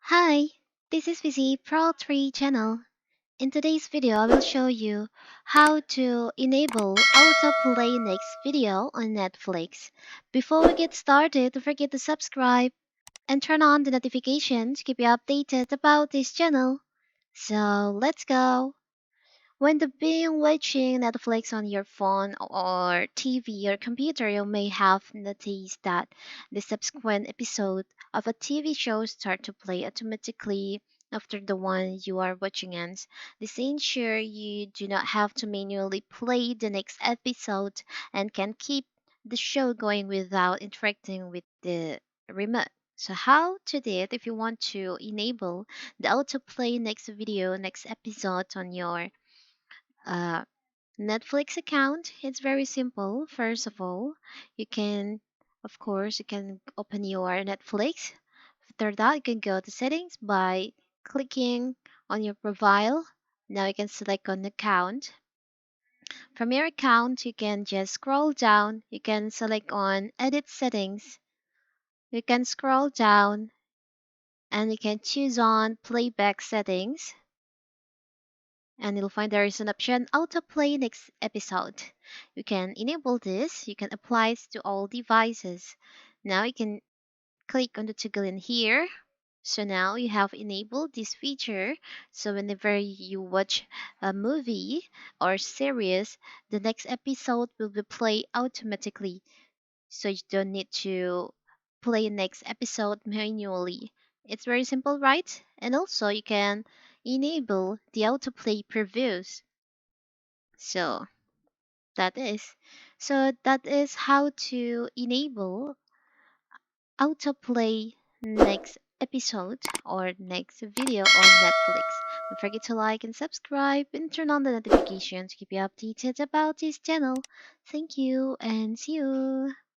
Hi, this is Visi Pro 3 channel. In today's video, I will show you how to enable autoplay next video on Netflix. Before we get started, don't forget to subscribe and turn on the notifications to keep you updated about this channel. So let's go. When the being watching Netflix on your phone or TV or computer, you may have noticed that the subsequent episode of a TV show start to play automatically after the one you are watching ends. This ensure you do not have to manually play the next episode and can keep the show going without interacting with the remote. So how to do it if you want to enable the autoplay next video, next episode on your uh, Netflix account, it's very simple. First of all, you can, of course, you can open your Netflix. After that, you can go to settings by clicking on your profile. Now you can select on account. From your account, you can just scroll down. You can select on edit settings. You can scroll down and you can choose on playback settings. And you'll find there is an option autoplay next episode. You can enable this, you can apply it to all devices. Now you can click on the toggle in here. So now you have enabled this feature. So whenever you watch a movie or series, the next episode will be played automatically. So you don't need to play next episode manually. It's very simple, right? And also you can enable the autoplay previews. So that is. That is how to enable autoplay next episode or next video on Netflix. Don't forget to like and subscribe and turn on the notifications to keep you updated about this channel. Thank you and see you.